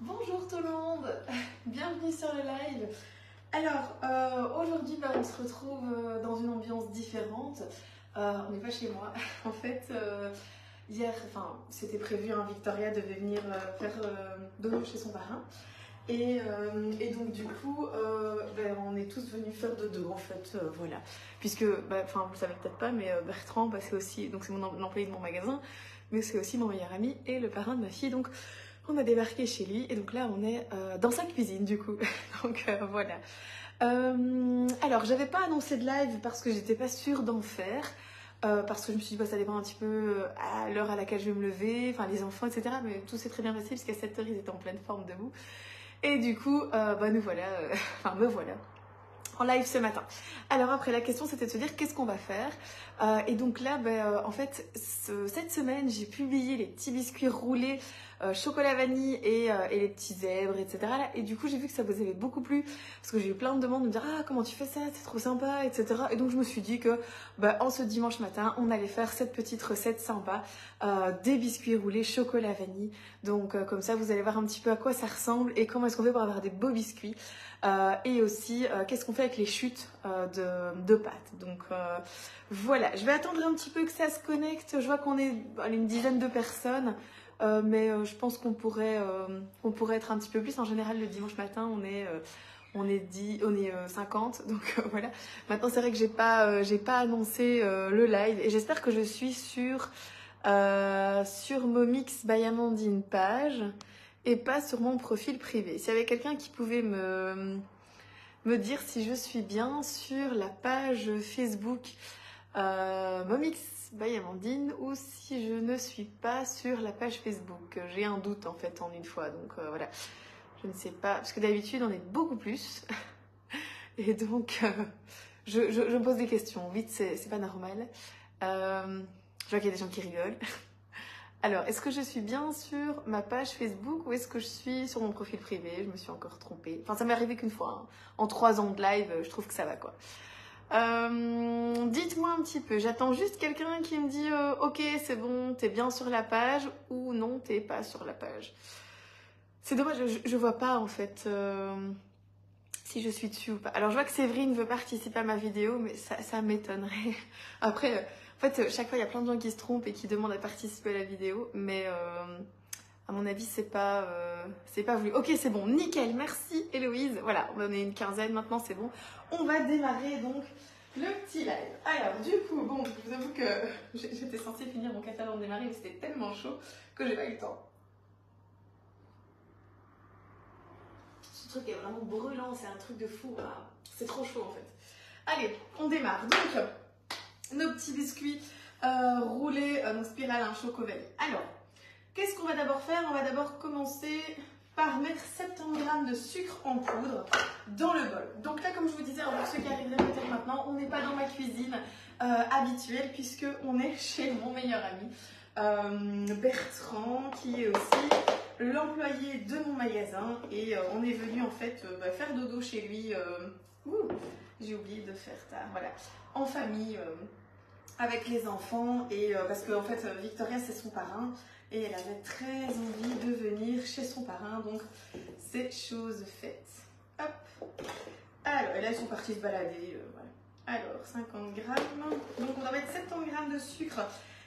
Bonjour tout le monde, bienvenue sur le live. Alors aujourd'hui on se retrouve dans une ambiance différente. On n'est pas chez moi. En fait hier, c'était prévu, Victoria devait venir faire dodo chez son parrain. Et donc du coup on est tous venus faire dodo en fait, voilà. Puisque, vous le savez peut-être pas, mais Bertrand, c'est aussi, donc c'est l'employé de mon magasin, mais c'est aussi mon meilleur ami et le parrain de ma fille. Donc on a débarqué chez lui et donc là on est dans sa cuisine du coup. Donc voilà. Alors j'avais pas annoncé de live parce que j'étais pas sûre d'en faire. Parce que je me suis dit ça dépend un petit peu à l'heure à laquelle je vais me lever, les enfants, etc. Mais tout s'est très bien passé puisqu'à 7h ils étaient en pleine forme debout. Et du coup, nous voilà, me voilà en live ce matin. Alors après, la question c'était de se dire qu'est-ce qu'on va faire. Et donc là, en fait, cette semaine, j'ai publié les petits biscuits roulés chocolat vanille et les petits zèbres, etc. Là. Et du coup, j'ai vu que ça vous avait beaucoup plu parce que j'ai eu plein de demandes de me dire ah comment tu fais ça, c'est trop sympa, etc. Et donc je me suis dit que en ce dimanche matin, on allait faire cette petite recette sympa des biscuits roulés chocolat vanille. Donc comme ça, vous allez voir un petit peu à quoi ça ressemble et comment est-ce qu'on fait pour avoir des beaux biscuits. Et aussi qu'est-ce qu'on fait avec les chutes de pâtes. Donc voilà, je vais attendre un petit peu que ça se connecte. Je vois qu'on est une dizaine de personnes. Mais je pense qu'on pourrait être un petit peu plus. En général, le dimanche matin, on est 50. Donc voilà. Maintenant, c'est vrai que j'ai pas annoncé le live. Et j'espère que je suis sur Momix by Amandine page et pas sur mon profil privé. S'il y avait quelqu'un qui pouvait me dire si je suis bien sur la page Facebook Momix by Amandine ou si je ne suis pas sur la page Facebook. J'ai un doute en fait en une fois, donc voilà. Je ne sais pas, parce que d'habitude on est beaucoup plus. Et donc je me pose des questions. Vite, c'est pas normal. Je vois qu'il y a des gens qui rigolent. Alors, est-ce que je suis bien sur ma page Facebook ou est-ce que je suis sur mon profil privé? Je me suis encore trompée. Enfin, ça m'est arrivé qu'une fois. Hein. En 3 ans de live, je trouve que ça va quoi. Dites-moi un petit peu, j'attends juste quelqu'un qui me dit ok c'est bon, t'es bien sur la page ou non t'es pas sur la page. C'est dommage, je vois pas en fait si je suis dessus ou pas. Alors je vois que Séverine veut participer à ma vidéo mais ça m'étonnerait. Après en fait chaque fois il y a plein de gens qui se trompent et qui demandent à participer à la vidéo mais à mon avis c'est pas voulu. Ok c'est bon, nickel, merci Héloïse. Voilà, on est une quinzaine maintenant, c'est bon. On va démarrer donc le petit live. Alors du coup, bon, je vous avoue que j'étais censée finir mon café avant de démarrer mais c'était tellement chaud que j'ai pas eu le temps. Ce truc est vraiment brûlant, c'est un truc de fou. C'est trop chaud en fait. Allez, on démarre. Donc, nos petits biscuits roulés, donc spirale, choco vanille. Alors, qu'est-ce qu'on va d'abord faire? On va d'abord commencer par mettre 70 g de sucre en poudre dans le bol. Donc là, comme je vous disais, pour ceux qui arriveraient peut-être maintenant, on n'est pas dans ma cuisine habituelle puisqu'on est chez mon meilleur ami Bertrand, qui est aussi l'employé de mon magasin. Et on est venu en fait faire dodo chez lui. J'ai oublié de faire tard, voilà, en famille avec les enfants. Et parce que en fait, Victoria, c'est son parrain. Et elle avait très envie de venir chez son parrain, donc c'est chose faite. Hop. Alors, et là, ils sont partis se balader. Voilà. Alors, 50 g. Donc, on va mettre 70 g de sucre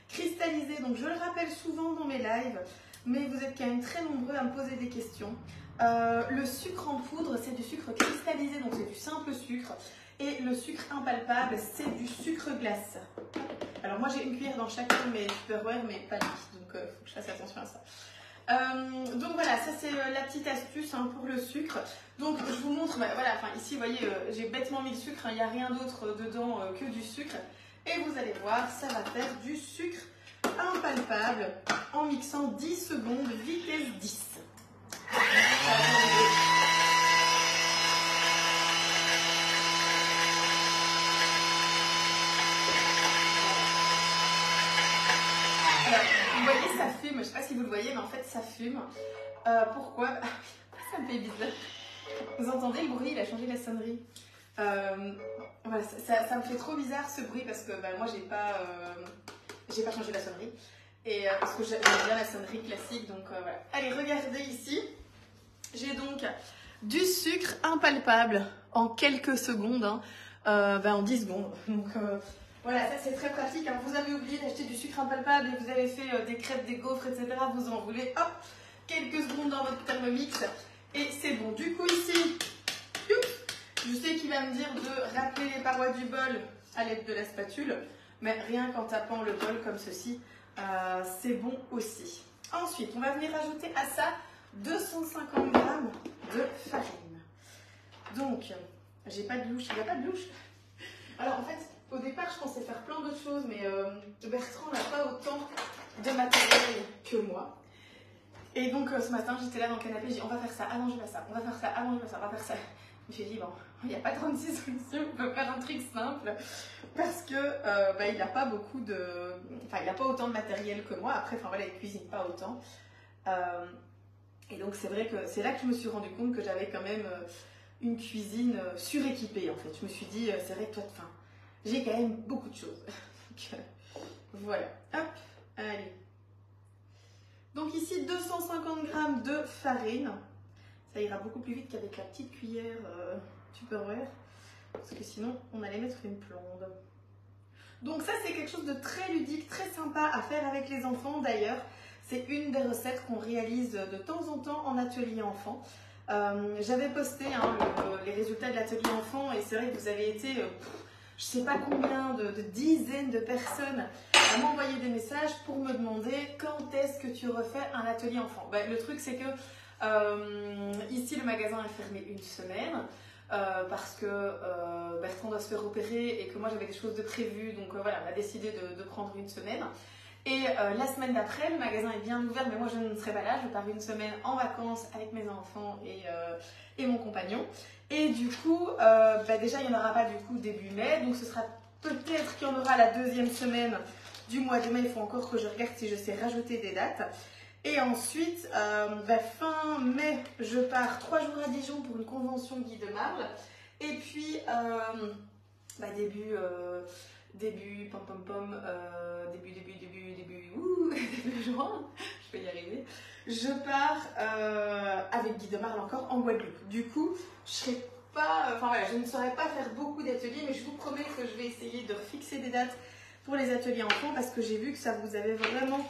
cristallisé. Donc, je le rappelle souvent dans mes lives, mais vous êtes quand même très nombreux à me poser des questions. Le sucre en poudre, c'est du sucre cristallisé, donc c'est du simple sucre. Et le sucre impalpable, c'est du sucre glace. Alors moi j'ai une cuillère dans chacun de mes Tupperware, mais pas lui, donc il faut que je fasse attention à ça. Donc voilà, ça c'est la petite astuce pour le sucre. Donc je vous montre, ici vous voyez, j'ai bêtement mis le sucre, il n'y a rien d'autre dedans que du sucre. Et vous allez voir, ça va faire du sucre impalpable en mixant 10 secondes, vitesse 10. Vous voyez, ça fume. Je ne sais pas si vous le voyez, mais en fait, ça fume. Pourquoi? Ça me fait bizarre. Vous entendez le bruit? Il a changé la sonnerie. Voilà, ça me fait trop bizarre ce bruit parce que moi, j'ai pas changé la sonnerie. Et parce que j'aime bien la sonnerie classique. Donc voilà. Allez, regardez ici. J'ai donc du sucre impalpable en quelques secondes, hein, en 10 secondes. Donc voilà, ça c'est très pratique. Hein. Vous avez oublié d'acheter du sucre impalpable et vous avez fait des crêpes, des gaufres, etc. Vous en voulez, hop, quelques secondes dans votre Thermomix et c'est bon. Du coup ici, je sais qu'il va me dire de râper les parois du bol à l'aide de la spatule, mais rien qu'en tapant le bol comme ceci, c'est bon aussi. Ensuite, on va venir ajouter à ça 250 g de farine. Donc, j'ai pas de louche, il n'y a pas de louche. Alors en fait, au départ, je pensais faire plein d'autres choses, mais Bertrand n'a pas autant de matériel que moi. Et donc ce matin, j'étais là dans le canapé, j'ai dit on va faire ça, ah non, je vais faire ça, on va faire ça, ah non, je vais faire ça, on va faire ça. J'ai dit bon, il n'y a pas 36 solutions, on peut faire un truc simple parce que il n'a pas beaucoup de, enfin il n'a pas autant de matériel que moi. Après, enfin voilà, il cuisine pas autant. Et donc c'est vrai que c'est là que je me suis rendu compte que j'avais quand même une cuisine suréquipée en fait. Je me suis dit c'est vrai que toi, enfin, j'ai quand même beaucoup de choses. Donc, voilà, hop, allez. Donc ici 250 g de farine. Ça ira beaucoup plus vite qu'avec la petite cuillère Tupperware, parce que sinon on allait mettre une plombe. Donc ça c'est quelque chose de très ludique, très sympa à faire avec les enfants. D'ailleurs, c'est une des recettes qu'on réalise de temps en temps en atelier enfant. J'avais posté les résultats de l'atelier enfant et c'est vrai que vous avez été, je sais pas combien de dizaines de personnes à m'envoyer des messages pour me demander quand est-ce que tu refais un atelier enfant. Le truc c'est que ici le magasin est fermé une semaine parce que Bertrand doit se faire opérer et que moi j'avais des choses de prévues, donc voilà, on a décidé de prendre une semaine. Et la semaine d'après, le magasin est bien ouvert, mais moi je ne serai pas là, je pars une semaine en vacances avec mes enfants et mon compagnon. Et du coup, déjà il n'y en aura pas du coup début mai, donc ce sera peut-être qu'il y en aura la deuxième semaine du mois de mai. Il faut encore que je regarde si je sais rajouter des dates. Et ensuite, fin mai, je pars 3 jours à Dijon pour une convention Guy de Marle. Et puis, début juin, je vais y arriver, je pars avec Guy de Marle encore en Guadeloupe. Du coup, je ne saurais pas faire beaucoup d'ateliers, mais je vous promets que je vais essayer de fixer des dates pour les ateliers enfants parce que j'ai vu que ça vous avait vraiment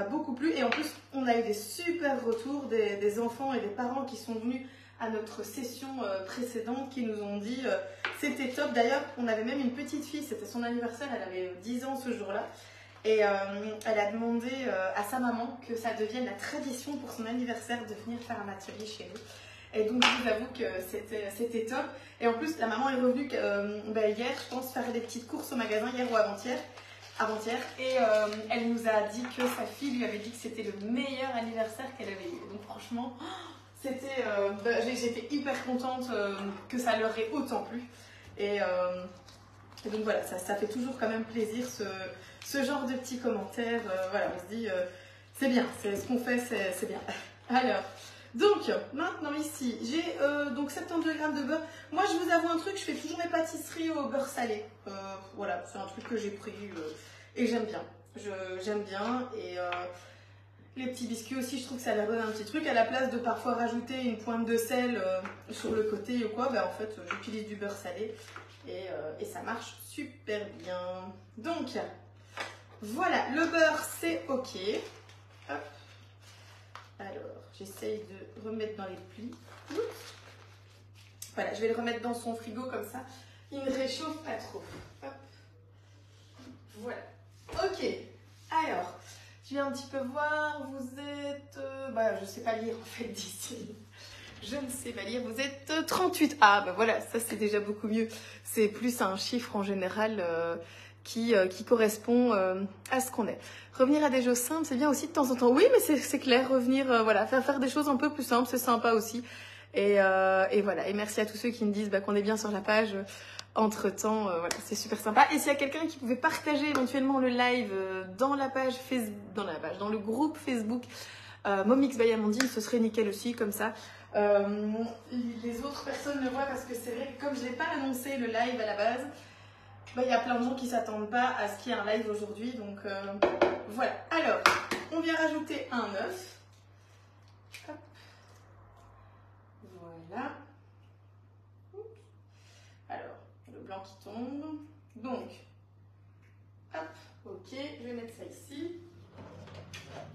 beaucoup plu. Et en plus, on a eu des super retours des enfants et des parents qui sont venus à notre session précédente qui nous ont dit c'était top. D'ailleurs, on avait même une petite fille, c'était son anniversaire, elle avait 10 ans ce jour-là. Et elle a demandé à sa maman que ça devienne la tradition pour son anniversaire de venir faire un atelier chez nous. Et donc, je vous avoue que c'était top. Et en plus, la maman est revenue hier, je pense, faire des petites courses au magasin, hier ou avant-hier. Et elle nous a dit que sa fille lui avait dit que c'était le meilleur anniversaire qu'elle avait eu. Donc franchement, j'étais hyper contente que ça leur ait autant plu. Et donc voilà, ça fait toujours quand même plaisir ce genre de petits commentaires. Voilà, on se dit, c'est bien, c'est ce qu'on fait, c'est bien. Alors, donc maintenant ici, j'ai donc 72 g de beurre. Moi, je vous avoue un truc, je fais toujours mes pâtisseries au beurre salé. Voilà, c'est un truc que j'ai pris et j'aime bien. J'aime bien et les petits biscuits aussi, je trouve que ça leur donne un petit truc. À la place de parfois rajouter une pointe de sel sur le côté ou quoi, en fait, j'utilise du beurre salé et ça marche super bien. Donc, voilà, le beurre, c'est OK. Hop. Alors, j'essaye de remettre dans les plis. Voilà, je vais le remettre dans son frigo comme ça. Il ne réchauffe pas trop. Hop. Voilà. OK. Alors, je vais un petit peu voir. Vous êtes... je ne sais pas lire en fait d'ici. Je ne sais pas lire. Vous êtes 38. Ah, voilà, ça c'est déjà beaucoup mieux. C'est plus un chiffre en général qui correspond à ce qu'on est. Revenir à des choses simples, c'est bien aussi de temps en temps. Oui, mais c'est clair, revenir, faire des choses un peu plus simples, c'est sympa aussi. Et voilà. Et merci à tous ceux qui me disent qu'on est bien sur la page. Entre-temps, voilà, c'est super sympa. Et s'il y a quelqu'un qui pouvait partager éventuellement le live dans la page Facebook, dans le groupe Facebook Momix by Amandine, ce serait nickel aussi, comme ça. Les autres personnes le voient parce que c'est vrai que comme je n'ai pas annoncé le live à la base, il y a plein de gens qui ne s'attendent pas à ce qu'il y ait un live aujourd'hui. Donc voilà. Alors, on vient rajouter un œuf. Hop. Voilà. Alors, le blanc qui tombe. Donc, hop, ok, je vais mettre ça ici.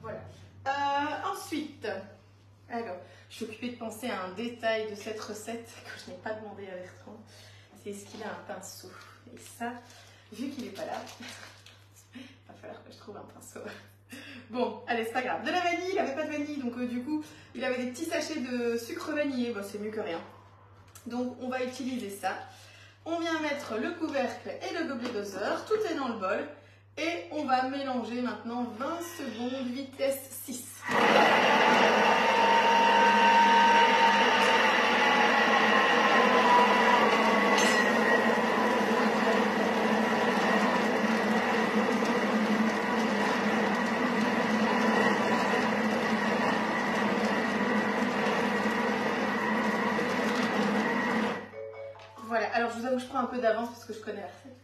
Voilà. Ensuite, alors, je suis occupée de penser à un détail de cette recette que je n'ai pas demandé à Bertrand. C'est est-ce qu'il a un pinceau? Et ça, vu qu'il n'est pas là, il va falloir que je trouve un pinceau. Bon, allez, c'est pas grave. De la vanille, il n'avait pas de vanille, donc du coup, il avait des petits sachets de sucre vanillé. Bon, c'est mieux que rien. Donc, on va utiliser ça. On vient mettre le couvercle et le gobelet doseur. Tout est dans le bol. Et on va mélanger maintenant 20 secondes, vitesse 6. Voilà, alors je vous avoue que je prends un peu d'avance parce que je connais la recette.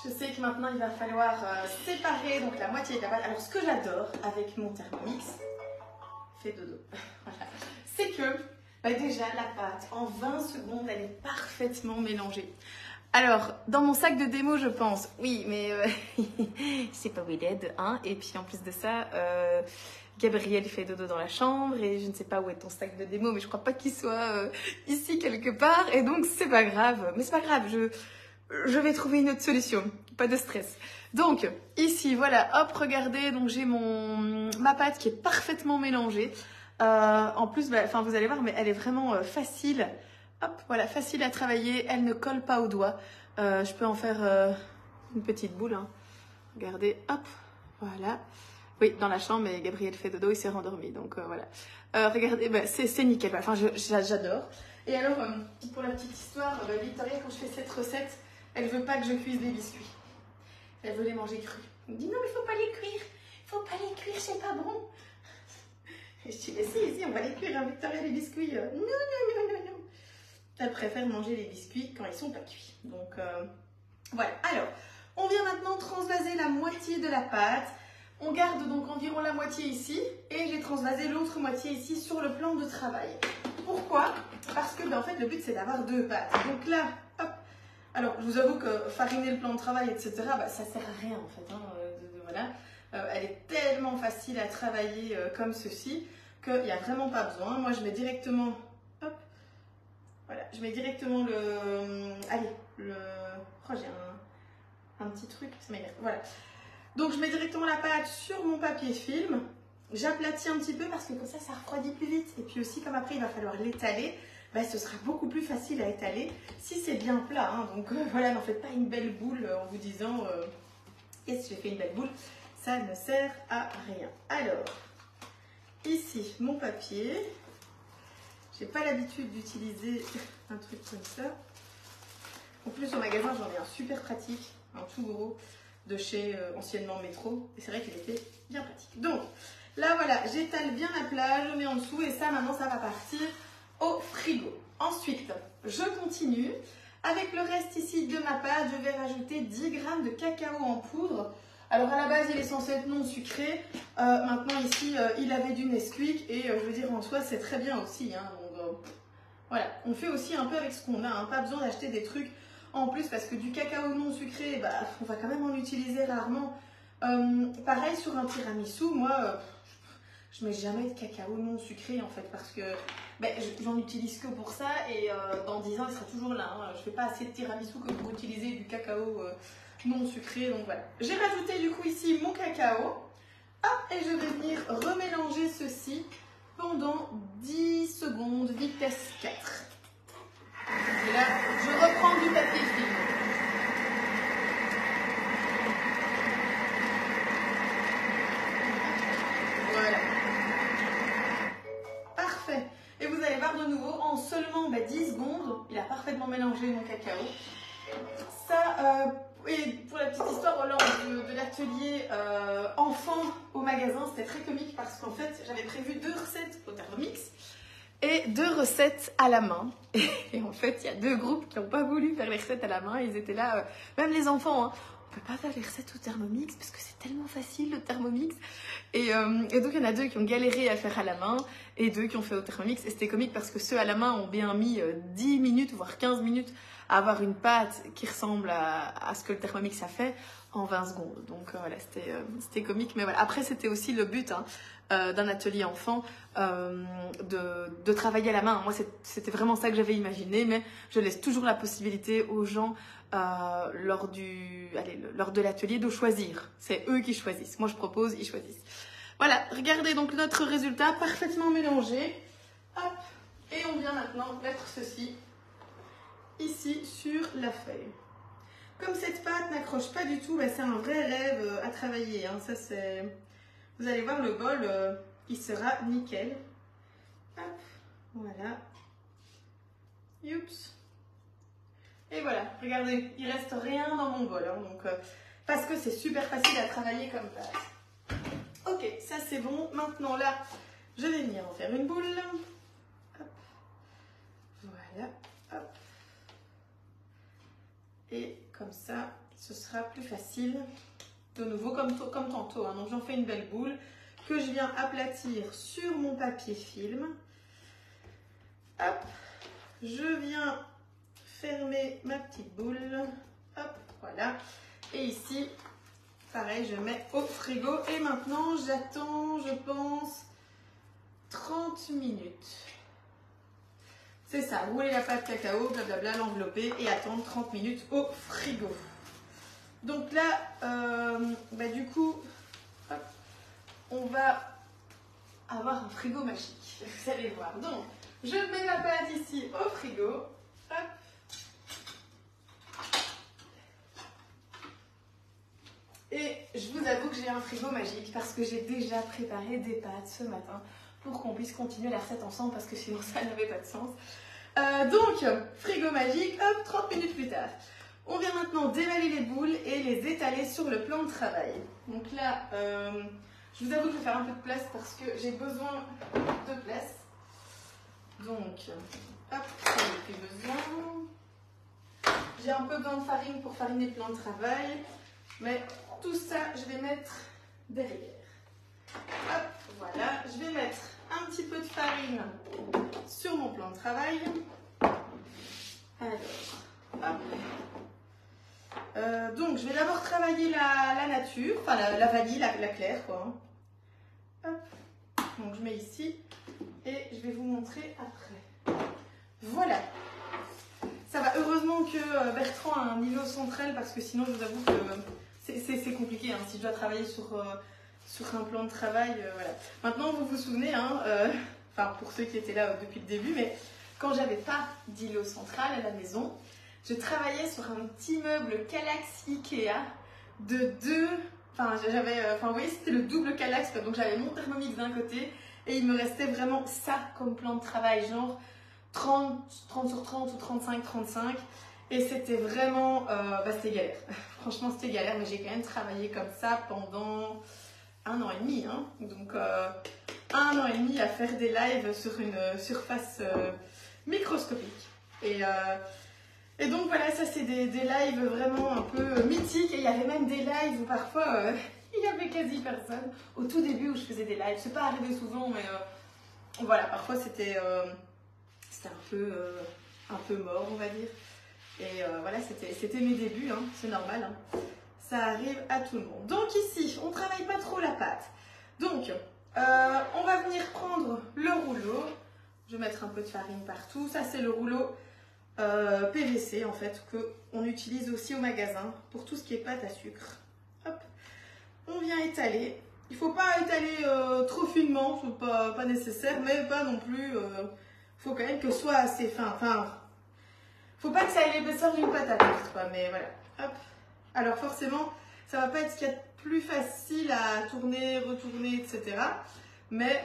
Je sais que maintenant il va falloir séparer donc la moitié de la pâte. Alors ce que j'adore avec mon Thermomix, fait dodo, voilà, c'est que déjà la pâte en 20 secondes elle est parfaitement mélangée. Alors dans mon sac de démo je pense, oui mais c'est pas Willed, hein, et puis en plus de ça, Gabriel fait dodo dans la chambre et je ne sais pas où est ton sac de démo mais je crois pas qu'il soit ici quelque part et donc c'est pas grave, mais c'est pas grave, je vais trouver une autre solution, pas de stress. Donc ici voilà, hop, regardez, donc j'ai ma pâte qui est parfaitement mélangée. En plus, enfin vous allez voir, mais elle est vraiment facile. Hop, voilà, facile à travailler, elle ne colle pas aux doigts. Je peux en faire une petite boule, hein. Regardez, hop, voilà. Oui, dans la chambre, mais Gabriel fait dodo, il s'est rendormi, donc voilà. Regardez, c'est nickel, enfin j'adore. Et alors, pour la petite histoire, Victoria, quand je fais cette recette, elle veut pas que je cuise les biscuits. Elle veut les manger crus. Elle me dit non, mais il faut pas les cuire. Il faut pas les cuire, c'est pas bon. Et je dis mais si, on va les cuire, hein, Victoria, les biscuits. Non. Elle préfère manger les biscuits quand ils sont pas cuits. Donc voilà. Alors, on vient maintenant transvaser la moitié de la pâte. On garde donc environ la moitié ici et j'ai transvasé l'autre moitié ici sur le plan de travail. Pourquoi? Parce que en fait le but c'est d'avoir deux pâtes. Donc là, hop. Alors je vous avoue que fariner le plan de travail, etc., ça sert à rien en fait. Hein, voilà. Elle est tellement facile à travailler comme ceci qu'il n'y a vraiment pas besoin. Moi je mets directement, hop, voilà, je mets directement j'ai un petit truc, ça m'énerve, voilà. Donc je mets directement la pâte sur mon papier film, j'aplatis un petit peu parce que comme ça refroidit plus vite. Et puis aussi comme après il va falloir l'étaler, ce sera beaucoup plus facile à étaler si c'est bien plat. Hein. Donc voilà, n'en faites pas une belle boule en vous disant yes, j'ai fait une belle boule, ça ne sert à rien. Alors, ici mon papier, j'ai pas l'habitude d'utiliser un truc comme ça. En plus au magasin j'en ai un super pratique, un tout gros, de chez anciennement Métro, et c'est vrai qu'il était bien pratique. Donc là voilà, j'étale bien la plage, je mets en dessous et ça maintenant ça va partir au frigo. Ensuite je continue avec le reste ici de ma pâte. Je vais rajouter 10 g de cacao en poudre. Alors à la base il est censé être non sucré, maintenant ici il avait du Nesquik et je veux dire en soi c'est très bien aussi, hein. Donc voilà, on fait aussi un peu avec ce qu'on a, hein. Pas besoin d'acheter des trucs en plus parce que du cacao non sucré, on va quand même en utiliser rarement. Pareil sur un tiramisu, moi je mets jamais de cacao non sucré en fait parce que j'en utilise que pour ça et dans 10 ans il sera toujours là, hein. Je fais pas assez de tiramisu que pour utiliser du cacao non sucré, donc voilà. J'ai rajouté du coup ici mon cacao. Et je vais venir remélanger ceci pendant 10 secondes, vitesse 4. Et là, je reprends du papier film. Voilà. Parfait. Et vous allez voir de nouveau, en seulement 10 secondes, il a parfaitement mélangé mon cacao. Ça, et pour la petite histoire, lors de l'atelier enfant au magasin, c'était très comique parce qu'en fait, j'avais prévu 2 recettes au Thermomix et 2 recettes à la main. Et en fait, il y a 2 groupes qui n'ont pas voulu faire les recettes à la main. Ils étaient là, même les enfants, hein. On ne peut pas faire les recettes au Thermomix parce que c'est tellement facile le Thermomix. Et donc il y en a 2 qui ont galéré à faire à la main et 2 qui ont fait au Thermomix. Et c'était comique parce que ceux à la main ont bien mis 10 minutes, voire 15 minutes à avoir une pâte qui ressemble à ce que le Thermomix a fait en 20 secondes. Donc voilà, c'était comique. Mais voilà. Après, c'était aussi le but d'un atelier enfant de travailler à la main. Moi, c'était vraiment ça que j'avais imaginé, mais je laisse toujours la possibilité aux gens lors de l'atelier de choisir. C'est eux qui choisissent. Moi, je propose, ils choisissent. Voilà, regardez donc notre résultat parfaitement mélangé. Hop, et on vient maintenant mettre ceci ici sur la feuille. Comme cette pâte n'accroche pas du tout, bah, c'est un vrai rêve à travailler. Hein. Ça, vous allez voir, le bol, il sera nickel. Hop, voilà. Youps. Et voilà, regardez, il reste rien dans mon bol. Hein, donc, parce que c'est super facile à travailler comme pâte. Ok, ça c'est bon. Maintenant là, je vais venir en faire une boule. Hop. Voilà. Hop. Et comme ça, ce sera plus facile. De nouveau, comme tantôt. Hein. Donc j'en fais une belle boule que je viens aplatir sur mon papier film. Hop. Je viens fermer ma petite boule. Hop, voilà. Et ici, pareil, je mets au frigo. Et maintenant, j'attends, je pense, 30 minutes. C'est ça, rouler la pâte cacao, blablabla, l'envelopper et attendre 30 minutes au frigo. Donc là, du coup, hop, on va avoir un frigo magique. Vous allez voir. Donc, je mets ma pâte ici au frigo. Hop. Et je vous avoue que j'ai un frigo magique parce que j'ai déjà préparé des pâtes ce matin pour qu'on puisse continuer la recette ensemble parce que sinon ça n'avait pas de sens. Donc, frigo magique, hop, 30 minutes plus tard. On vient maintenant dévaler les boules et les étaler sur le plan de travail. Donc là, je vous avoue que je vais faire un peu de place parce que j'ai besoin de place. Donc, hop, ça n'a plus besoin. J'ai un peu besoin de farine pour fariner le plan de travail. Mais tout ça, je vais mettre derrière. Hop, voilà. Je vais mettre un petit peu de farine sur mon plan de travail. Alors, hop. Donc, je vais d'abord travailler la nature, enfin la vanille, la claire, quoi. Hop. Donc, je mets ici et je vais vous montrer après. Voilà. Ça va. Heureusement que Bertrand a un îlot central parce que sinon, je vous avoue que c'est compliqué. Hein, si je dois travailler sur un plan de travail, voilà. Maintenant, vous vous souvenez, enfin pour ceux qui étaient là depuis le début, mais quand j'avais pas d'îlot central à la maison, je travaillais sur un petit meuble Kallax Ikea de 2. Vous voyez, c'était le double Kallax, donc j'avais mon Thermomix d'un côté et il me restait vraiment ça comme plan de travail, genre 30 sur 30 ou 35. Et c'était vraiment, c'était galère. Franchement, c'était galère, mais j'ai quand même travaillé comme ça pendant 1 an et demi. Hein. Donc, 1 an et demi à faire des lives sur une surface microscopique. Et donc, voilà, ça, c'est des lives vraiment un peu mythiques. Et il y avait même des lives où parfois, il n'y avait quasi personne. Au tout début où je faisais des lives, c'est pas arrivé souvent, mais voilà, parfois, c'était un peu mort, on va dire. Et voilà, c'était mes débuts, hein, c'est normal, hein. Ça arrive à tout le monde. Donc ici, on ne travaille pas trop la pâte. Donc, on va venir prendre le rouleau. Je vais mettre un peu de farine partout. Ça, c'est le rouleau PVC, en fait, qu'on utilise aussi au magasin pour tout ce qui est pâte à sucre. Hop. On vient étaler. Il ne faut pas étaler trop finement, pas nécessaire, mais pas non plus... faut quand même que ce soit assez fin. Faut pas que ça ait l'épaisseur d'une pâte à tarte, quoi, mais voilà. Hop. Alors forcément, ça va pas être ce qu'il y a de plus facile à tourner, retourner, etc. Mais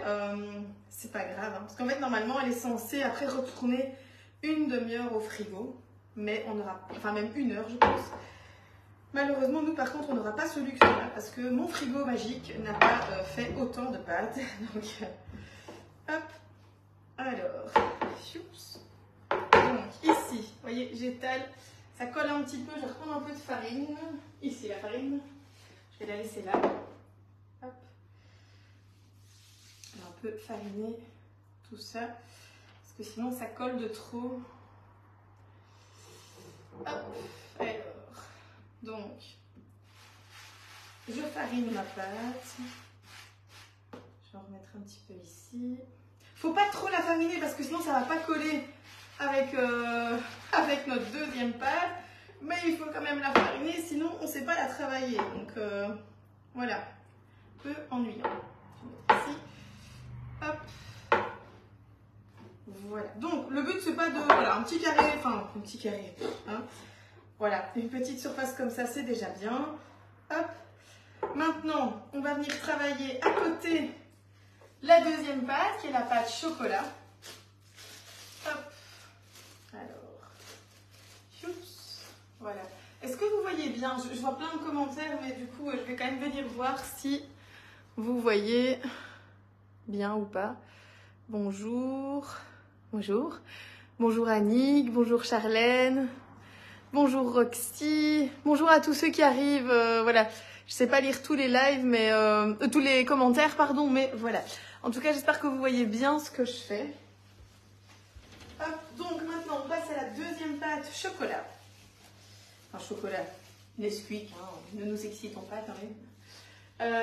c'est pas grave, hein, parce qu'en fait, normalement, elle est censée après retourner 1 demi-heure au frigo, mais on aura, enfin même 1 heure, je pense. Malheureusement, nous, par contre, on n'aura pas ce luxe-là, parce que mon frigo magique n'a pas fait autant de pâtes. Donc, hop. Alors, choups. Donc ici, vous voyez, j'étale, ça colle un petit peu, je vais reprendre un peu de farine. Ici la farine, je vais la laisser là. Hop. peu fariner tout ça, parce que sinon ça colle de trop. Hop, alors, donc, je farine ma pâte. Je vais en remettre un petit peu ici. Faut pas trop la fariner parce que sinon ça va pas coller avec, avec notre deuxième pâte. Mais il faut quand même la fariner, sinon on ne sait pas la travailler. Donc voilà, un peu ennuyant. Je vais mettre ici. Hop. Voilà. Donc le but c'est pas de... Voilà, un petit carré, enfin un petit carré. Hein. Voilà, une petite surface comme ça, c'est déjà bien. Hop. Maintenant, on va venir travailler à côté la deuxième pâte, qui est la pâte chocolat. Hop. Alors. Choups. Voilà. Est-ce que vous voyez bien? Je vois plein de commentaires, mais du coup, je vais quand même venir voir si vous voyez bien ou pas. Bonjour. Bonjour. Bonjour Annick. Bonjour Charlène. Bonjour Roxy. Bonjour à tous ceux qui arrivent. Voilà. Je sais pas lire tous les lives, mais tous les commentaires, pardon, mais voilà. En tout cas, j'espère que vous voyez bien ce que je fais. Hop, donc maintenant, on passe à la deuxième pâte chocolat. Enfin, chocolat, Nesquik, hein, ne nous excitons pas quand même.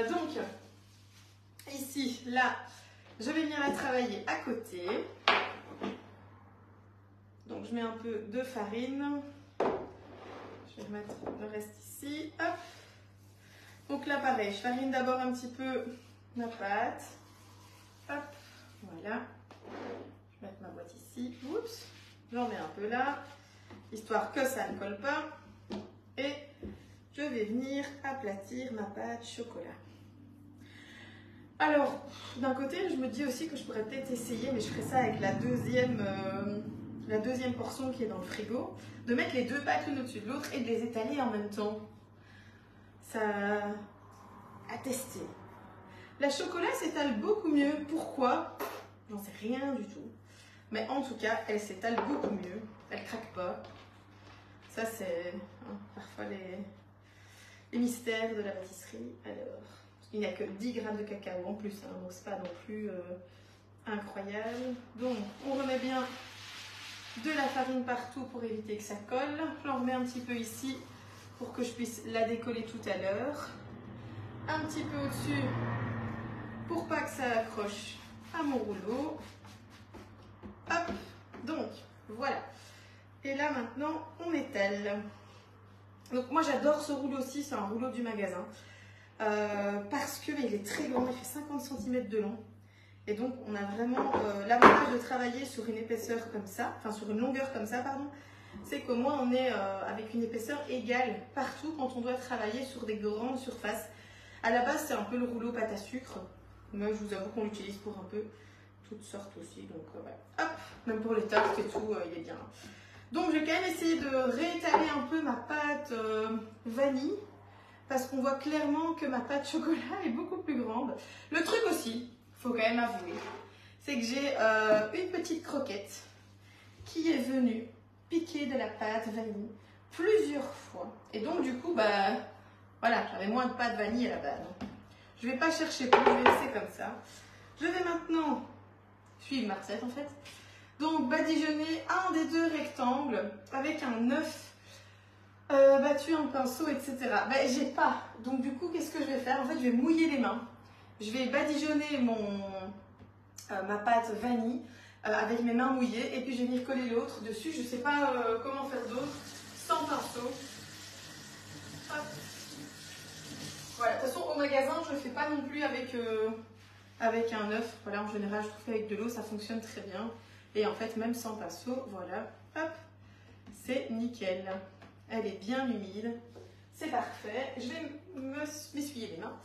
Donc, ici, là, je vais venir la travailler à côté. Donc, je mets un peu de farine. Je vais remettre le reste ici. Hop. Donc là, pareil, je farine d'abord un petit peu ma pâte. Hop, voilà. Je vais mettre ma boîte ici. Oups, j'en mets un peu là, histoire que ça ne colle pas. Et je vais venir aplatir ma pâte chocolat. Alors, d'un côté, je me dis aussi que je pourrais peut-être essayer, mais je ferai ça avec la deuxième portion qui est dans le frigo, de mettre les deux pâtes l'une au-dessus de l'autre et de les étaler en même temps. Ça à tester. La chocolat s'étale beaucoup mieux. Pourquoi? J'en sais rien du tout. Mais en tout cas, elle s'étale beaucoup mieux. Elle craque pas. Ça, c'est parfois les mystères de la pâtisserie. Alors, il n'y a que 10 grammes de cacao en plus, hein, donc c'est pas non plus incroyable. Donc, on remet bien de la farine partout pour éviter que ça colle. J'en remets un petit peu ici pour que je puisse la décoller tout à l'heure. Un petit peu au-dessus pour pas que ça accroche à mon rouleau. Hop, donc voilà. Et là maintenant on étale. Donc moi j'adore ce rouleau aussi, c'est un rouleau du magasin. Parce que il est très grand, il fait 50 cm de long. Et donc on a vraiment l'avantage de travailler sur une épaisseur comme ça, enfin sur une longueur comme ça, pardon. C'est qu'au moins on est avec une épaisseur égale partout quand on doit travailler sur des grandes surfaces. À la base c'est un peu le rouleau pâte à sucre. Moi je vous avoue qu'on l'utilise pour un peu toutes sortes aussi. Donc voilà. Hop, même pour les tartes et tout, il est bien. Donc je vais quand même essayer de réétaler un peu ma pâte vanille. Parce qu'on voit clairement que ma pâte chocolat est beaucoup plus grande. Le truc aussi, il faut quand même avouer, c'est que j'ai une petite croquette qui est venue piquer de la pâte vanille plusieurs fois. Et donc du coup, bah voilà, j'avais moins de pâte vanille à la base. Je ne vais pas chercher plus, je vais laisser comme ça. Je vais maintenant suivre ma recette en fait. Donc badigeonner un des deux rectangles avec un œuf battu, un pinceau, etc. Ben, j'ai pas. Donc du coup, qu'est-ce que je vais faire? En fait, je vais mouiller les mains. Je vais badigeonner ma pâte vanille avec mes mains mouillées et puis je vais venir coller l'autre dessus. Je sais pas comment faire d'autre sans pinceau. Hop. Voilà. De toute façon, au magasin, je le fais pas non plus avec un œuf. Voilà, en général, je trouve qu'avec de l'eau, ça fonctionne très bien. Et en fait, même sans pinceau, voilà, hop, c'est nickel. Elle est bien humide, c'est parfait. Je vais m'essuyer les mains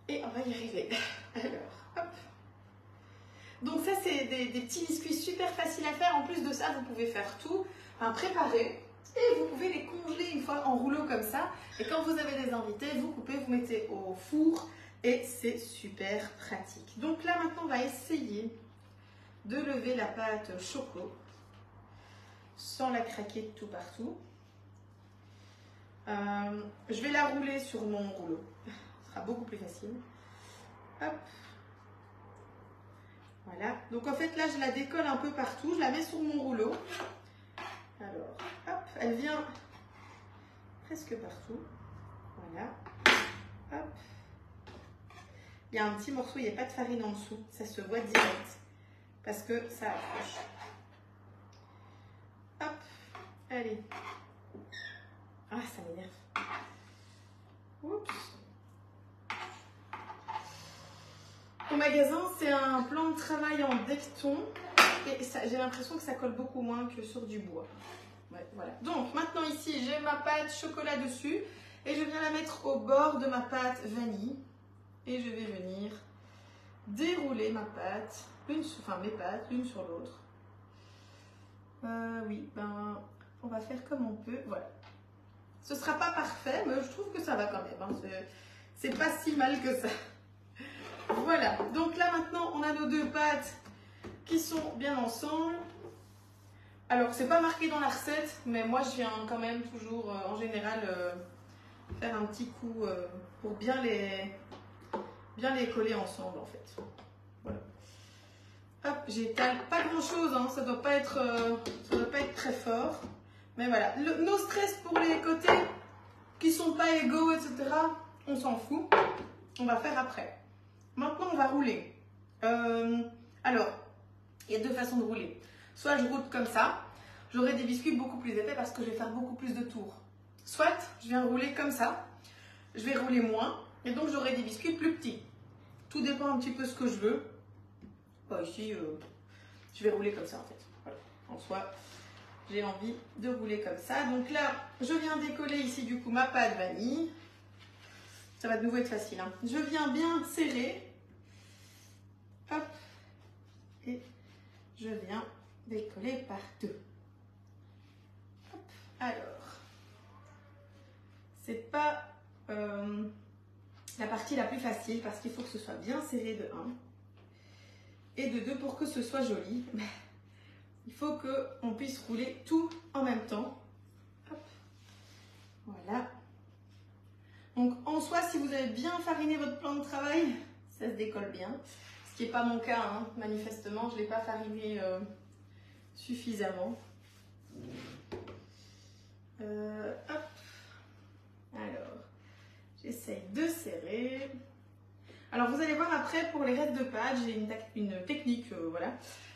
et on va y arriver. Alors, hop. Donc ça, c'est des petits biscuits super faciles à faire. En plus de ça, vous pouvez faire tout, enfin, préparer et vous pouvez les congeler une fois en rouleau comme ça. Et quand vous avez des invités, vous coupez, vous mettez au four et c'est super pratique. Donc là, maintenant, on va essayer de lever la pâte choco sans la craquer de tout partout. Je vais la rouler sur mon rouleau, ce sera beaucoup plus facile. Hop. Voilà, donc en fait là je la décolle un peu partout, je la mets sur mon rouleau. Alors, hop, elle vient presque partout. Voilà, hop. Il y a un petit morceau, il n'y a pas de farine en dessous, ça se voit direct parce que ça accroche. Hop, allez. Ah, ça m'énerve. Oups. Au magasin, c'est un plan de travail en decton et j'ai l'impression que ça colle beaucoup moins que sur du bois. Ouais, voilà. Donc maintenant ici, j'ai ma pâte chocolat dessus et je viens la mettre au bord de ma pâte vanille et je vais venir dérouler ma pâte, mes pâtes, l'une sur l'autre. Oui, ben on va faire comme on peut. Voilà. Ce sera pas parfait, mais je trouve que ça va quand même. Hein. C'est pas si mal que ça. Voilà, donc là maintenant on a nos deux pâtes qui sont bien ensemble. Alors c'est pas marqué dans la recette, mais moi je viens quand même toujours en général faire un petit coup pour bien les coller ensemble en fait. Voilà. Hop, j'étale pas grand chose, hein, ça doit pas être très fort. Mais voilà, no stress pour les côtés qui sont pas égaux, etc. On s'en fout, on va faire après. Maintenant, on va rouler. Alors, il y a deux façons de rouler. Soit je roule comme ça, j'aurai des biscuits beaucoup plus épais parce que je vais faire beaucoup plus de tours. Soit je viens rouler comme ça, je vais rouler moins et donc j'aurai des biscuits plus petits. Tout dépend un petit peu de ce que je veux. Bon, ici, je vais rouler comme ça en fait. Voilà. En soi, j'ai envie de rouler comme ça. Donc là, je viens décoller ici du coup ma pâte vanille. Ça va de nouveau être facile. Hein. Je viens bien serrer. Hop. Et je viens décoller par deux. Hop. Alors, c'est pas la partie la plus facile parce qu'il faut que ce soit bien serré de 1. Et de 2 pour que ce soit joli. Il faut qu'on puisse rouler tout en même temps. Hop. Voilà. Donc en soi, si vous avez bien fariné votre plan de travail, ça se décolle bien. Ce qui n'est pas mon cas, hein. Manifestement, je ne l'ai pas fariné suffisamment. Hop. Alors, j'essaye de serrer. Alors vous allez voir après, pour les restes de pâte, j'ai une technique, voilà.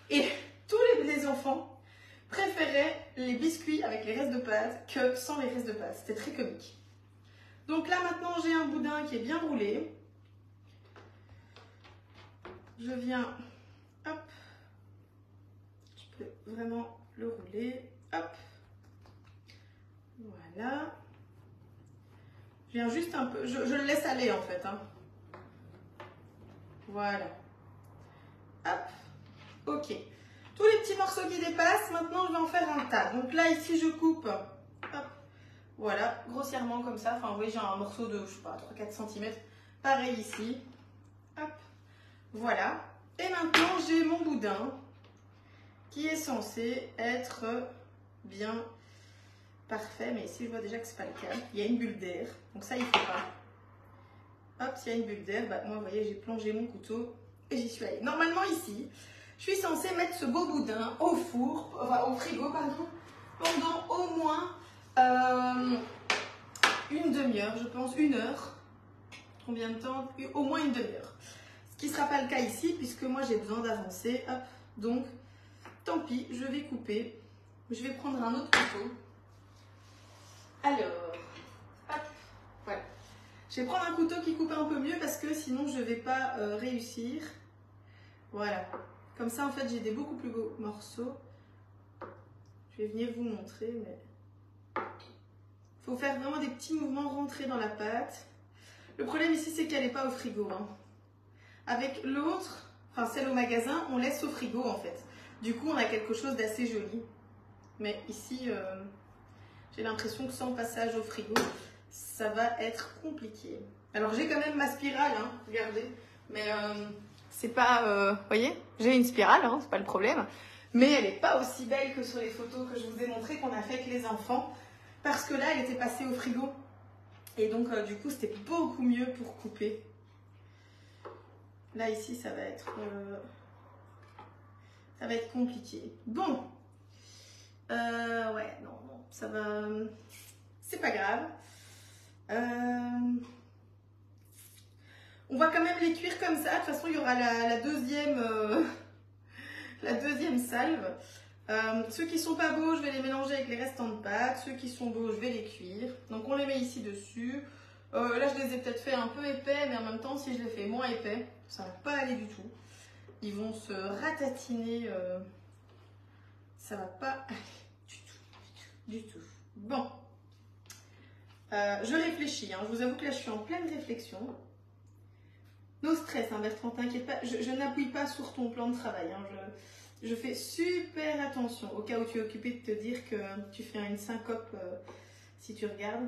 Et tous les enfants préféraient les biscuits avec les restes de pâte que sans les restes de pâte. C'était très comique. Donc là maintenant j'ai un boudin qui est bien roulé. Je viens, hop, je peux vraiment le rouler, hop, voilà. Je viens juste un peu, je le laisse aller en fait, hein. Voilà, hop, ok. Tous les petits morceaux qui dépassent, maintenant je vais en faire un tas. Donc là ici je coupe, hop, voilà, grossièrement comme ça. Enfin vous voyez j'ai un morceau de, je sais pas, 3-4 cm. Pareil ici, hop, voilà. Et maintenant j'ai mon boudin qui est censé être bien parfait. Mais ici je vois déjà que c'est pas le cas. Il y a une bulle d'air, donc ça il faut pas. Hop, s'il y a une bulle d'air, bah, moi vous voyez j'ai plongé mon couteau et j'y suis allée. Normalement ici, je suis censée mettre ce beau boudin au four, enfin au frigo, pardon, pendant au moins une demi-heure, je pense, 1 heure. Combien de temps? Au moins une demi-heure. Ce qui ne sera pas le cas ici, puisque moi j'ai besoin d'avancer. Hop, donc, tant pis, je vais couper. Je vais prendre un autre couteau. Alors, hop, voilà. Je vais prendre un couteau qui coupe un peu mieux parce que sinon je ne vais pas réussir. Voilà. Comme ça, en fait, j'ai des beaucoup plus beaux morceaux. Je vais venir vous montrer, mais il faut faire vraiment des petits mouvements rentrés dans la pâte. Le problème ici, c'est qu'elle n'est pas au frigo. Hein. Avec l'autre, enfin celle au magasin, on laisse au frigo en fait. Du coup, on a quelque chose d'assez joli. Mais ici, j'ai l'impression que sans passage au frigo, ça va être compliqué. Alors, j'ai quand même ma spirale, hein, regardez. Mais c'est pas... vous voyez, j'ai une spirale, hein, c'est pas le problème. Mais elle n'est pas aussi belle que sur les photos que je vous ai montrées qu'on a fait avec les enfants. Parce que là, elle était passée au frigo. Et donc, du coup, c'était beaucoup mieux pour couper. Là, ici, ça va être Ça va être compliqué. Bon. Ouais, non, non, ça va... C'est pas grave. On va quand même les cuire comme ça. De toute façon, il y aura la deuxième salve. Ceux qui sont pas beaux, je vais les mélanger avec les restants de pâtes. Ceux qui sont beaux, je vais les cuire. Donc on les met ici dessus. Là, je les ai peut-être fait un peu épais, mais en même temps, si je les fais moins épais, ça va pas aller du tout. Ils vont se ratatiner. Ça va pas aller du tout. Bon. Je réfléchis. Hein. Je vous avoue que là, je suis en pleine réflexion. No stress, hein, Bertrand, t'inquiète pas. Je n'appuie pas sur ton plan de travail. Hein. Je fais super attention au cas où tu es occupé de te dire que tu fais une syncope si tu regardes.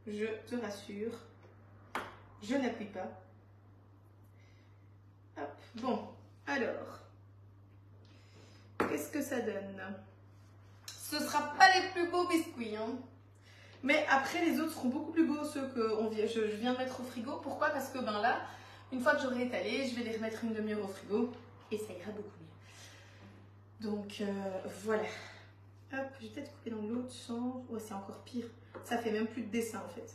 Je te rassure, je n'appuie pas. Hop. Bon, alors, qu'est-ce que ça donne? Ce ne sera pas les plus beaux biscuits, hein. Mais après, les autres seront beaucoup plus beaux, ceux que je viens de mettre au frigo. Pourquoi? Parce que ben là, une fois que j'aurai étalé, je vais les remettre une demi-heure au frigo et ça ira beaucoup mieux. Donc voilà. Hop, je vais peut-être couper dans l'autre sens. Ouais, c'est encore pire. Ça fait même plus de dessin en fait.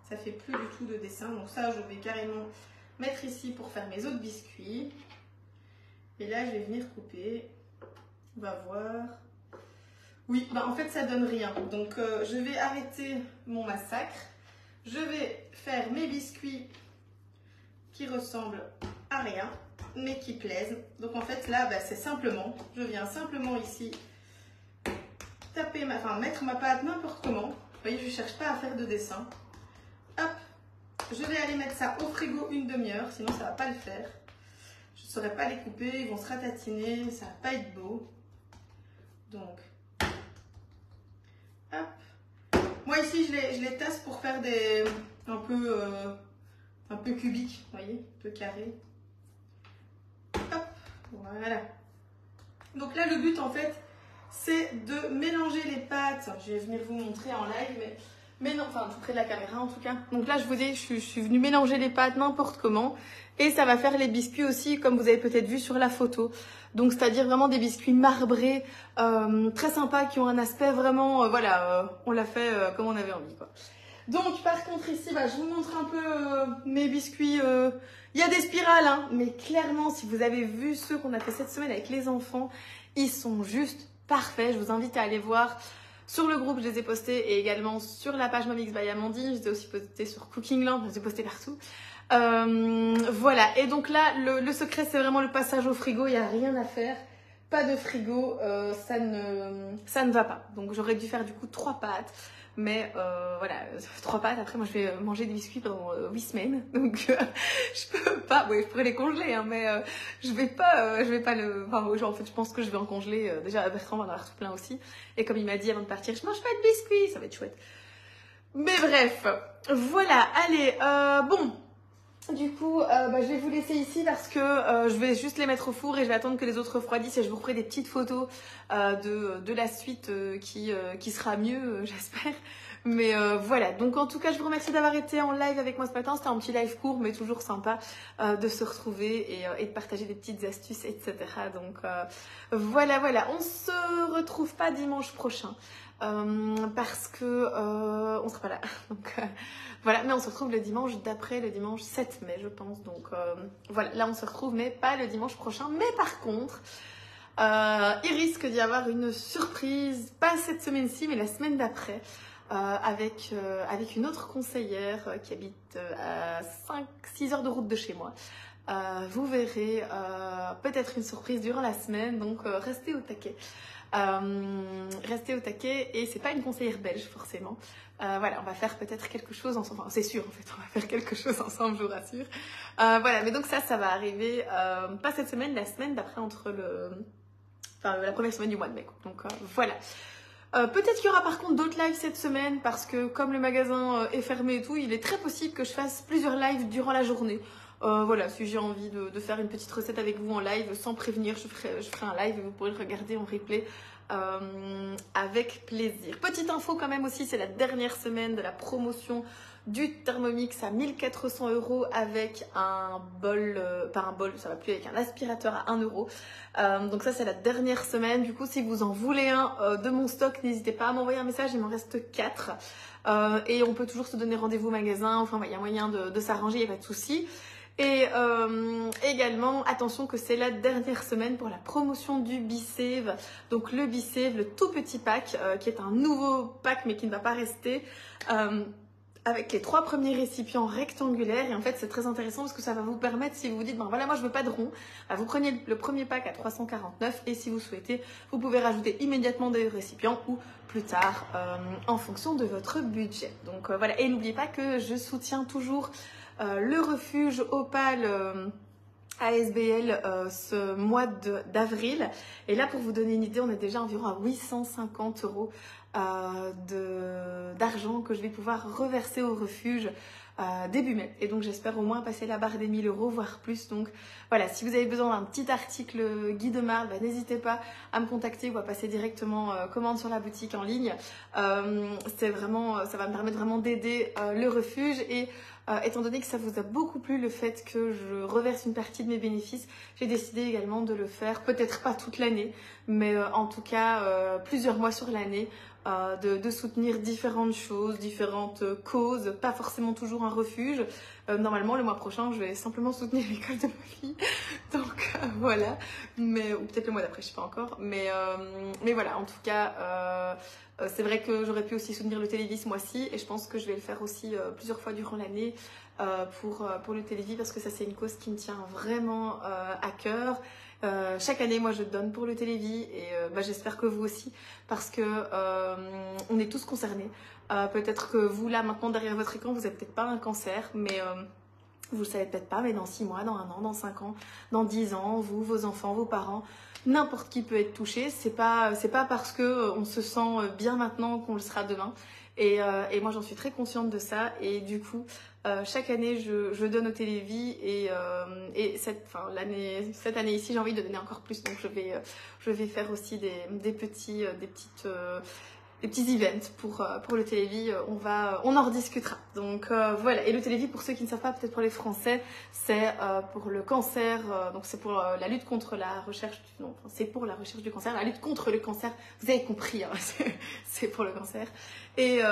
Ça fait plus du tout de dessin. Donc ça, je vais carrément mettre ici pour faire mes autres biscuits. Et là, je vais venir couper. On va voir. Oui, bah en fait, ça donne rien. Donc je vais arrêter mon massacre. Je vais faire mes biscuits qui ressemblent à rien, mais qui plaisent. Donc en fait, là, bah, c'est simplement, je viens simplement ici taper mettre ma pâte n'importe comment. Vous voyez, je ne cherche pas à faire de dessin. Hop, je vais aller mettre ça au frigo une demi-heure, sinon ça ne va pas le faire. Je ne saurais pas les couper, ils vont se ratatiner, ça ne va pas être beau. Donc, hop. Moi ici, je les tasse pour faire des un peu cubiques, vous voyez, un peu carré. Hop, voilà. Donc là, le but en fait, c'est de mélanger les pâtes. Je vais venir vous montrer en live, mais non, enfin tout près de la caméra en tout cas. Donc là, je vous dis, je suis venue mélanger les pâtes n'importe comment. Et ça va faire les biscuits aussi, comme vous avez peut-être vu sur la photo. Donc c'est-à-dire vraiment des biscuits marbrés, très sympas, qui ont un aspect vraiment, on l'a fait comme on avait envie, quoi. Donc par contre ici, bah, je vous montre un peu mes biscuits. Il y a des spirales, hein, mais clairement, si vous avez vu ceux qu'on a fait cette semaine avec les enfants, ils sont juste parfaits. Je vous invite à aller voir sur le groupe, je les ai postés, et également sur la page Momix by Amandine. Je les ai aussi postés sur Cooking Land, je les ai postés partout. Voilà, et donc là, le secret, c'est vraiment le passage au frigo. Il n'y a rien à faire. Pas de frigo, ça ne va pas. Donc j'aurais dû faire du coup 3 pâtes. Mais voilà, 3 pâtes, après moi je vais manger des biscuits pendant 8 semaines, donc je peux pas, oui je pourrais les congeler, hein, mais je vais pas le, enfin en fait je pense que je vais en congeler, déjà Bertrand va en avoir tout plein aussi, et comme il m'a dit avant de partir, je mange pas de biscuits, ça va être chouette. Mais bref, voilà, allez, bon. Du coup, je vais vous laisser ici parce que je vais juste les mettre au four et je vais attendre que les autres refroidissent et je vous ferai des petites photos de la suite qui sera mieux, j'espère. Mais voilà, donc en tout cas, je vous remercie d'avoir été en live avec moi ce matin. C'était un petit live court, mais toujours sympa de se retrouver et de partager des petites astuces, etc. Donc voilà, on se retrouve pas dimanche prochain. Parce que on sera pas là. Donc voilà, mais on se retrouve le dimanche d'après, le dimanche 7 mai je pense. Donc voilà, là on se retrouve mais pas le dimanche prochain. Mais par contre, il risque d'y avoir une surprise, pas cette semaine-ci mais la semaine d'après, avec une autre conseillère qui habite à 5-6 heures de route de chez moi. Vous verrez peut-être une surprise durant la semaine, donc restez au taquet. Restez au taquet, et c'est pas une conseillère belge forcément. Voilà, on va faire peut-être quelque chose ensemble, enfin, c'est sûr en fait, on va faire quelque chose ensemble, je vous rassure. Voilà, mais donc ça va arriver, pas cette semaine, la semaine d'après, la première semaine du mois de mai, quoi. Donc voilà. Peut-être qu'il y aura par contre d'autres lives cette semaine, parce que comme le magasin est fermé et tout, il est très possible que je fasse plusieurs lives durant la journée. Voilà, si j'ai envie de faire une petite recette avec vous en live, sans prévenir, je ferai un live et vous pourrez le regarder en replay avec plaisir. Petite info quand même aussi, c'est la dernière semaine de la promotion du Thermomix à 1400 € avec un bol, pas un bol, ça va plus, avec un aspirateur à 1 €. Donc ça c'est la dernière semaine. Du coup si vous en voulez un de mon stock, n'hésitez pas à m'envoyer un message, il m'en reste 4. Et on peut toujours se donner rendez-vous au magasin, enfin il y a moyen de s'arranger, il n'y a pas de souci. Et également, attention que c'est la dernière semaine pour la promotion du Be-Save. Donc le Be-Save, le tout petit pack, qui est un nouveau pack mais qui ne va pas rester, avec les 3 premiers récipients rectangulaires. Et en fait c'est très intéressant parce que ça va vous permettre, si vous vous dites ben voilà moi je veux pas de rond, vous prenez le premier pack à 349 et si vous souhaitez vous pouvez rajouter immédiatement des récipients ou plus tard en fonction de votre budget. Donc voilà, et n'oubliez pas que je soutiens toujours le refuge Opale ASBL ce mois d'avril. Et là pour vous donner une idée, on est déjà environ à 850 € d'argent que je vais pouvoir reverser au refuge début mai. Et donc j'espère au moins passer la barre des 1000 €, voire plus. Donc voilà, si vous avez besoin d'un petit article guide marde, n'hésitez pas à me contacter ou à passer directement commande sur la boutique en ligne. C'est vraiment, ça va me permettre vraiment d'aider le refuge. Et étant donné que ça vous a beaucoup plu le fait que je reverse une partie de mes bénéfices, j'ai décidé également de le faire, peut-être pas toute l'année, mais en tout cas plusieurs mois sur l'année, de soutenir différentes choses, différentes causes, pas forcément toujours un refuge. Normalement le mois prochain je vais simplement soutenir l'école de ma fille, donc voilà, mais, ou peut-être le mois d'après, je sais pas encore, mais voilà, en tout cas c'est vrai que j'aurais pu aussi soutenir le Télévis ce mois-ci et je pense que je vais le faire aussi plusieurs fois durant l'année pour le Télévis parce que ça c'est une cause qui me tient vraiment à cœur. Chaque année moi je donne pour le Télévis et j'espère que vous aussi parce que on est tous concernés. Peut-être que vous là maintenant derrière votre écran vous n'avez peut-être pas un cancer, mais vous le savez peut-être pas, mais dans 6 mois, dans 1 an, dans 5 ans, dans 10 ans, vous, vos enfants, vos parents, n'importe qui peut être touché. C'est pas parce que on se sent bien maintenant qu'on le sera demain. Et moi j'en suis très consciente de ça. Et du coup, chaque année je donne au Télévis et cette année ici j'ai envie de donner encore plus. Donc je vais faire aussi des petits events pour le Télévis, on en rediscutera. Donc voilà, et le Télévis pour ceux qui ne savent pas, peut-être pour les Français, c'est pour le cancer, donc c'est pour la lutte contre la recherche, non, c'est pour la recherche du cancer, la lutte contre le cancer, vous avez compris, hein, c'est pour le cancer, et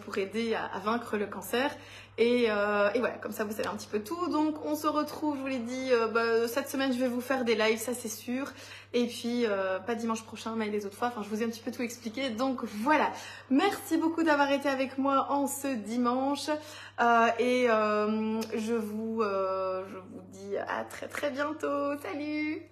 pour aider à vaincre le cancer. Et voilà, comme ça vous savez un petit peu tout. Donc on se retrouve, je vous l'ai dit, cette semaine je vais vous faire des lives, ça c'est sûr. Et puis pas dimanche prochain mais les autres fois, enfin je vous ai un petit peu tout expliqué. Donc voilà, merci beaucoup d'avoir été avec moi en ce dimanche. Et je vous dis à très très bientôt, salut!